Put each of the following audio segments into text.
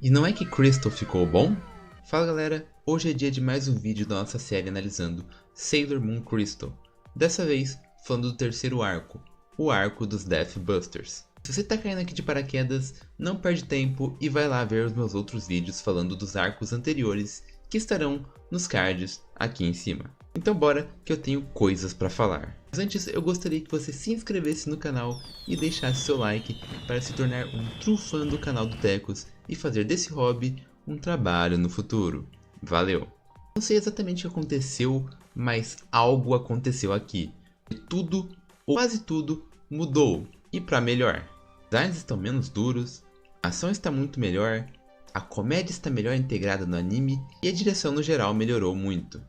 E não é que Crystal ficou bom? Fala galera, hoje é dia de mais um vídeo da nossa série analisando Sailor Moon Crystal. Dessa vez, falando do terceiro arco, o arco dos Death Busters. Se você tá caindo aqui de paraquedas, não perde tempo e vai lá ver os meus outros vídeos falando dos arcos anteriores que estarão nos cards aqui em cima. Então bora que eu tenho coisas pra falar. Mas antes eu gostaria que você se inscrevesse no canal e deixasse seu like para se tornar um true fã do canal do Tecos e fazer desse hobby um trabalho no futuro. Valeu! Não sei exatamente o que aconteceu, mas algo aconteceu aqui. Tudo, ou quase tudo, mudou. E pra melhor. Os designs estão menos duros, a ação está muito melhor, a comédia está melhor integrada no anime e a direção no geral melhorou muito.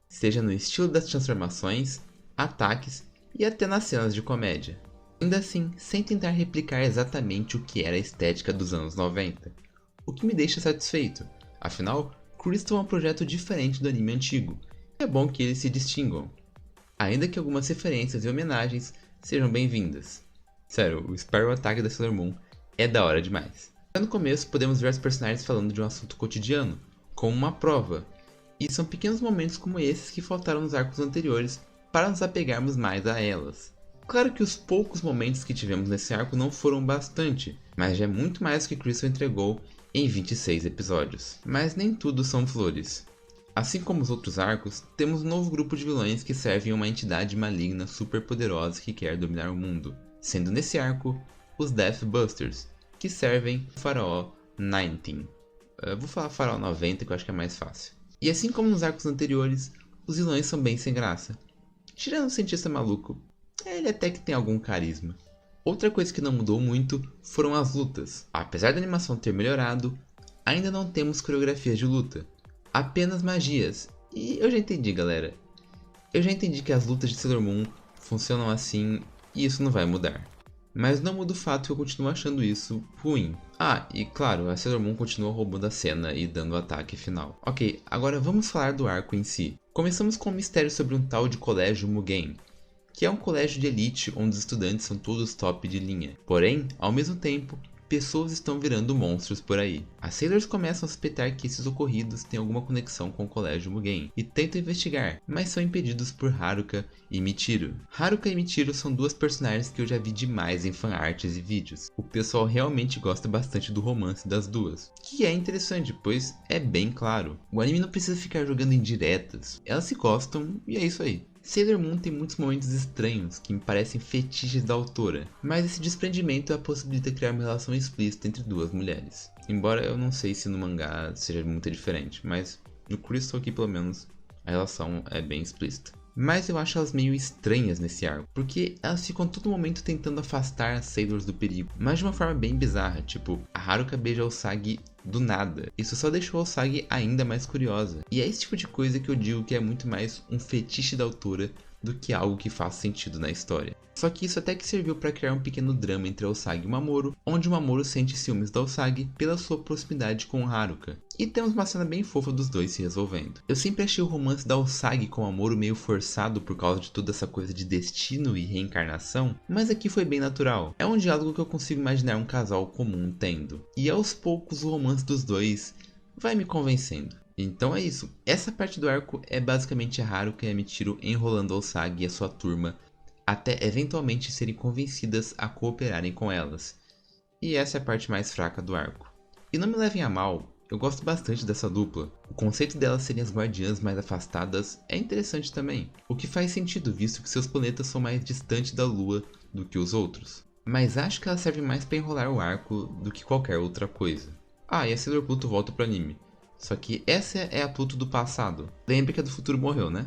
Seja no estilo das transformações, ataques e até nas cenas de comédia. Ainda assim, sem tentar replicar exatamente o que era a estética dos anos 90. O que me deixa satisfeito, afinal, Crystal é um projeto diferente do anime antigo, e é bom que eles se distingam. Ainda que algumas referências e homenagens sejam bem-vindas. Sério, o Sparrow Attack da Sailor Moon é da hora demais. Já no começo podemos ver os personagens falando de um assunto cotidiano, como uma prova, e são pequenos momentos como esses que faltaram nos arcos anteriores para nos apegarmos mais a elas. Claro que os poucos momentos que tivemos nesse arco não foram bastante, mas já é muito mais do que Crystal entregou em 26 episódios. Mas nem tudo são flores. Assim como os outros arcos, temos um novo grupo de vilões que servem a uma entidade maligna super poderosa que quer dominar o mundo, sendo nesse arco os Death Busters, que servem o Faraó 19. Vou falar Faraó 90 que eu acho que é mais fácil. E assim como nos arcos anteriores, os vilões são bem sem graça. Tirando o cientista maluco, ele até que tem algum carisma. Outra coisa que não mudou muito foram as lutas. Apesar da animação ter melhorado, ainda não temos coreografias de luta, apenas magias. E eu já entendi, galera. Eu já entendi que as lutas de Sailor Moon funcionam assim e isso não vai mudar. Mas não muda o fato que eu continuo achando isso ruim. Ah, e claro, a Sailor Moon continua roubando a cena e dando o ataque final. Ok, agora vamos falar do arco em si. Começamos com um mistério sobre um tal de colégio Mugen, que é um colégio de elite onde os estudantes são todos top de linha. Porém, ao mesmo tempo, pessoas estão virando monstros por aí. As Sailors começam a suspeitar que esses ocorridos têm alguma conexão com o colégio Mugen e tentam investigar, mas são impedidos por Haruka e Michiru. Haruka e Michiru são duas personagens que eu já vi demais em fanarts e vídeos. O pessoal realmente gosta bastante do romance das duas, que é interessante, pois é bem claro. O anime não precisa ficar jogando indiretas, elas se gostam e é isso aí. Sailor Moon tem muitos momentos estranhos que me parecem fetiches da autora, mas esse desprendimento a possibilita criar uma relação explícita entre duas mulheres. Embora eu não sei se no mangá seja muito diferente, mas no Crystal aqui pelo menos a relação é bem explícita. Mas eu acho elas meio estranhas nesse arco, porque elas ficam todo momento tentando afastar as Sailors do perigo, mas de uma forma bem bizarra, tipo, a Haruka beija a Usagi do nada. Isso só deixou a Usagi ainda mais curiosa. E é esse tipo de coisa que eu digo que é muito mais um fetiche da autora do que algo que faz sentido na história. Só que isso até que serviu para criar um pequeno drama entre a Usagi e o Mamoru, onde o Mamoru sente ciúmes da Usagi pela sua proximidade com Haruka. E temos uma cena bem fofa dos dois se resolvendo. Eu sempre achei o romance da Usagi com o Mamoru meio forçado por causa de toda essa coisa de destino e reencarnação, mas aqui foi bem natural. É um diálogo que eu consigo imaginar um casal comum tendo. E aos poucos o romance dos dois vai me convencendo. Então é isso, essa parte do arco é basicamente a Haruka e a Michiru enrolando a Usagi e a sua turma até eventualmente serem convencidas a cooperarem com elas. E essa é a parte mais fraca do arco. E não me levem a mal, eu gosto bastante dessa dupla. O conceito delas serem as guardiãs mais afastadas é interessante também, o que faz sentido visto que seus planetas são mais distantes da Lua do que os outros. Mas acho que elas servem mais para enrolar o arco do que qualquer outra coisa. Ah, e a Sailor Pluto volta pro anime. Só que essa é a Pluto do passado. Lembre que a do futuro morreu, né?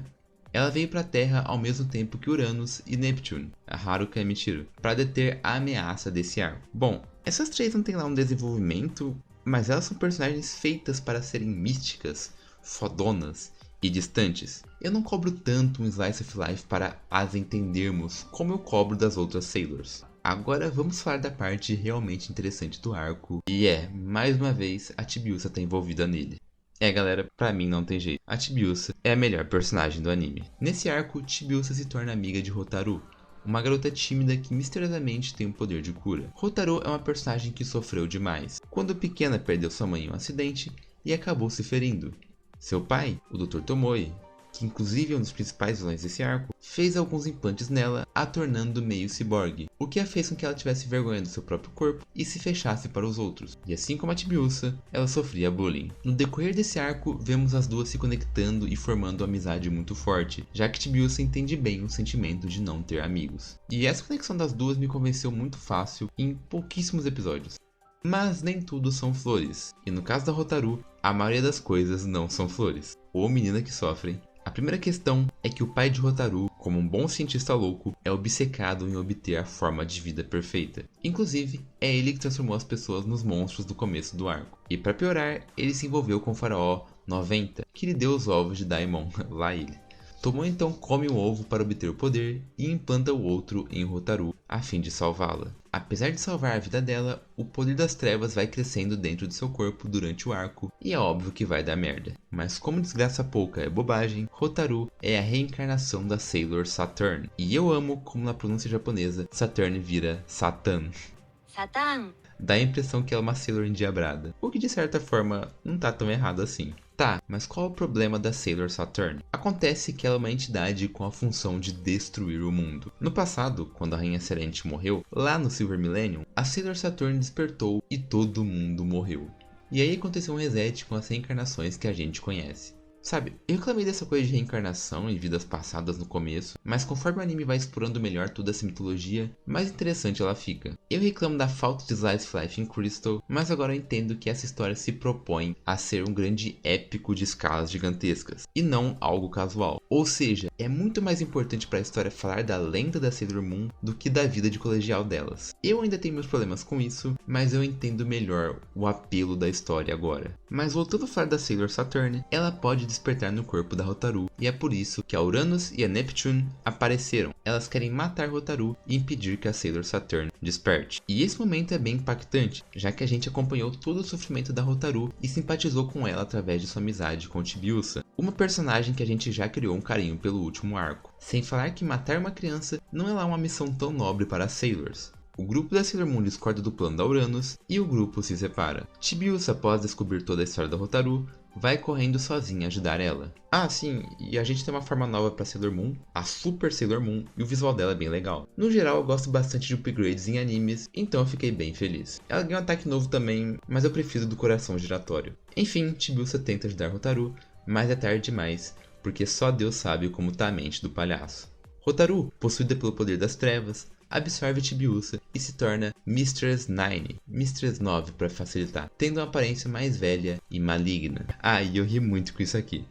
Ela veio pra Terra ao mesmo tempo que Uranus e Neptune, a Haruka e Michiru, para deter a ameaça desse arco. Bom, essas três não tem lá um desenvolvimento, mas elas são personagens feitas para serem místicas, fodonas e distantes. Eu não cobro tanto um Slice of Life para as entendermos como eu cobro das outras Sailors. Agora vamos falar da parte realmente interessante do arco, e mais uma vez, a Chibiusa tá envolvida nele. Galera, pra mim não tem jeito. A Chibiusa é a melhor personagem do anime. Nesse arco, Chibiusa se torna amiga de Hotaru, uma garota tímida que misteriosamente tem o poder de cura. Hotaru é uma personagem que sofreu demais. Quando pequena perdeu sua mãe em um acidente e acabou se ferindo. Seu pai, o Dr. Tomoe, que inclusive é um dos principais vilões desse arco, fez alguns implantes nela, a tornando meio ciborgue, o que a fez com que ela tivesse vergonha do seu próprio corpo e se fechasse para os outros. E assim como a Chibiusa, ela sofria bullying. No decorrer desse arco, vemos as duas se conectando e formando uma amizade muito forte, já que Chibiusa entende bem o sentimento de não ter amigos. E essa conexão das duas me convenceu muito fácil em pouquíssimos episódios. Mas nem tudo são flores, e no caso da Hotaru, a maioria das coisas não são flores, ou menina que sofrem. A primeira questão é que o pai de Hotaru, como um bom cientista louco, é obcecado em obter a forma de vida perfeita. Inclusive, é ele que transformou as pessoas nos monstros do começo do arco. E para piorar, ele se envolveu com o faraó 90, que lhe deu os ovos de Daimon, lá ele. Tomoe então come um ovo para obter o poder e implanta o outro em Hotaru, a fim de salvá-la. Apesar de salvar a vida dela, o poder das trevas vai crescendo dentro de seu corpo durante o arco e é óbvio que vai dar merda. Mas como desgraça pouca é bobagem, Hotaru é a reencarnação da Sailor Saturn. E eu amo como na pronúncia japonesa, Saturn vira Satan. Satan. Dá a impressão que ela é uma Sailor endiabrada, o que de certa forma não tá tão errado assim. Tá, mas qual é o problema da Sailor Saturn? Acontece que ela é uma entidade com a função de destruir o mundo. No passado, quando a Rainha Serente morreu, lá no Silver Millennium, a Sailor Saturn despertou e todo mundo morreu. E aí aconteceu um reset com as reencarnações que a gente conhece. Sabe, eu reclamei dessa coisa de reencarnação e vidas passadas no começo, mas conforme o anime vai explorando melhor toda essa mitologia, mais interessante ela fica. Eu reclamo da falta de Slice of Life em Crystal, mas agora eu entendo que essa história se propõe a ser um grande épico de escalas gigantescas, e não algo casual. Ou seja, é muito mais importante para a história falar da lenda da Sailor Moon do que da vida de colegial delas. Eu ainda tenho meus problemas com isso, mas eu entendo melhor o apelo da história agora. Mas voltando a falar da Sailor Saturn, ela pode despertar no corpo da Hotaru, e é por isso que a Uranus e a Neptune apareceram. Elas querem matar Hotaru e impedir que a Sailor Saturn desperte. E esse momento é bem impactante, já que a gente acompanhou todo o sofrimento da Hotaru e simpatizou com ela através de sua amizade com Chibiusa, uma personagem que a gente já criou um carinho pelo último arco. Sem falar que matar uma criança não é lá uma missão tão nobre para as Sailors. O grupo da Sailor Moon discorda do plano da Uranus e o grupo se separa. Chibiusa, após descobrir toda a história da Hotaru, vai correndo sozinha ajudar ela. Ah, sim, e a gente tem uma forma nova pra Sailor Moon, a Super Sailor Moon, e o visual dela é bem legal. No geral, eu gosto bastante de upgrades em animes, então eu fiquei bem feliz. Ela ganha um ataque novo também, mas eu prefiro do coração giratório. Enfim, Chibiusa tenta ajudar Hotaru, mas é tarde demais, porque só Deus sabe como tá a mente do palhaço. Hotaru, possuída pelo poder das trevas, absorve Chibiusa e se torna Mistress 9, Mistress 9 para facilitar, tendo uma aparência mais velha e maligna. Ah, e eu ri muito com isso aqui.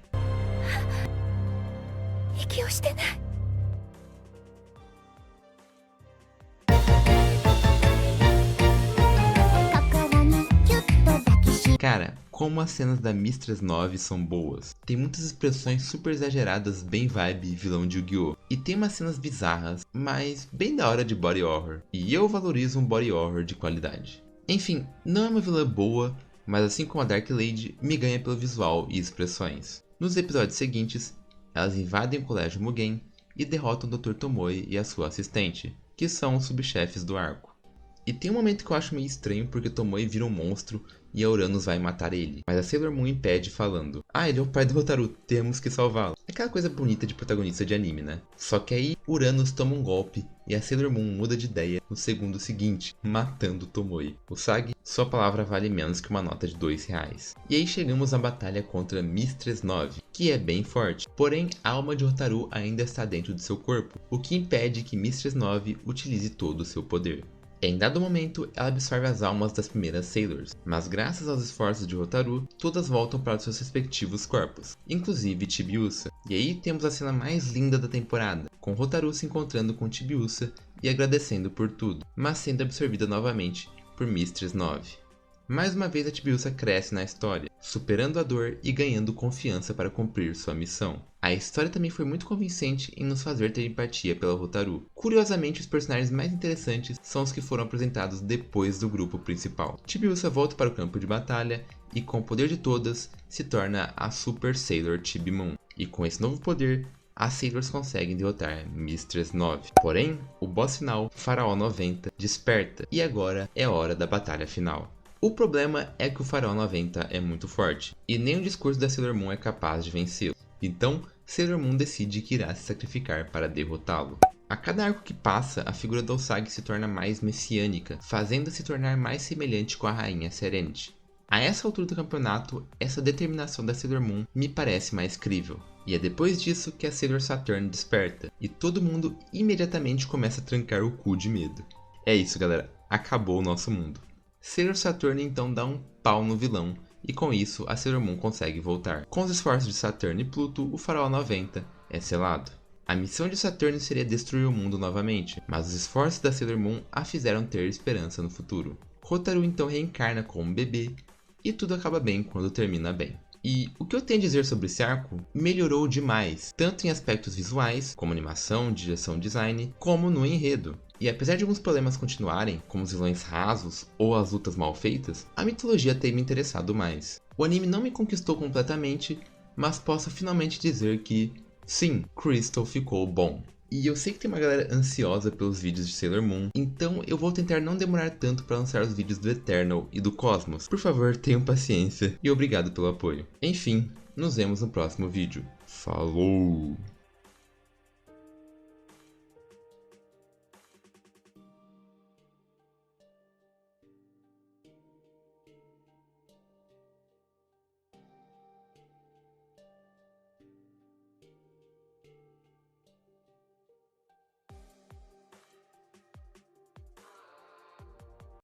Cara, como as cenas da Mistress 9 são boas. Tem muitas expressões super exageradas, bem vibe vilão de Yu-Gi-Oh! E tem umas cenas bizarras, mas bem da hora de body horror. E eu valorizo um body horror de qualidade. Enfim, não é uma vilã boa, mas assim como a Dark Lady, me ganha pelo visual e expressões. Nos episódios seguintes, elas invadem o colégio Mugen e derrotam o Dr. Tomoe e a sua assistente, que são os subchefes do arco. E tem um momento que eu acho meio estranho porque Tomoe vira um monstro e a Uranus vai matar ele. Mas a Sailor Moon impede falando: ah, ele é o pai do Hotaru, temos que salvá-lo. Aquela coisa bonita de protagonista de anime, né? Só que aí Uranus toma um golpe e a Sailor Moon muda de ideia no segundo seguinte, matando Tomoe. O Sagi, sua palavra vale menos que uma nota de R$2. E aí chegamos na batalha contra Mistress 9, que é bem forte. Porém, a alma de Hotaru ainda está dentro de seu corpo, o que impede que Mistress 9 utilize todo o seu poder. Em dado momento, ela absorve as almas das primeiras Sailors, mas graças aos esforços de Hotaru, todas voltam para os seus respectivos corpos, inclusive Chibiusa. E aí temos a cena mais linda da temporada, com Hotaru se encontrando com Chibiusa e agradecendo por tudo, mas sendo absorvida novamente por Mistress 9. Mais uma vez a Chibiusa cresce na história, superando a dor e ganhando confiança para cumprir sua missão. A história também foi muito convincente em nos fazer ter empatia pela Hotaru. Curiosamente, os personagens mais interessantes são os que foram apresentados depois do grupo principal. Chibiusa volta para o campo de batalha e, com o poder de todas, se torna a Super Sailor Chibi Moon. E com esse novo poder, as Sailors conseguem derrotar Mistress 9. Porém, o boss final, Faraó 90, desperta e agora é hora da batalha final. O problema é que o Faraó 90 é muito forte e nem o discurso da Sailor Moon é capaz de vencê-lo. Então, Sailor Moon decide que irá se sacrificar para derrotá-lo. A cada arco que passa, a figura do Usagi se torna mais messiânica, fazendo-a se tornar mais semelhante com a rainha Serenity. A essa altura do campeonato, essa determinação da Sailor Moon me parece mais crível. E é depois disso que a Sailor Saturn desperta, e todo mundo imediatamente começa a trancar o cu de medo. É isso, galera, acabou o nosso mundo. Sailor Saturn então dá um pau no vilão, e com isso a Sailor Moon consegue voltar. Com os esforços de Saturn e Pluto, o Faraó 90 é selado. A missão de Saturn seria destruir o mundo novamente, mas os esforços da Sailor Moon a fizeram ter esperança no futuro. Hotaru então reencarna como um bebê, e tudo acaba bem quando termina bem. E o que eu tenho a dizer sobre esse arco melhorou demais, tanto em aspectos visuais, como animação, direção, design, como no enredo. E apesar de alguns problemas continuarem, como os vilões rasos ou as lutas mal feitas, a mitologia tem me interessado mais. O anime não me conquistou completamente, mas posso finalmente dizer que, sim, Crystal ficou bom. E eu sei que tem uma galera ansiosa pelos vídeos de Sailor Moon, então eu vou tentar não demorar tanto para lançar os vídeos do Eternal e do Cosmos. Por favor, tenham paciência e obrigado pelo apoio. Enfim, nos vemos no próximo vídeo. Falou!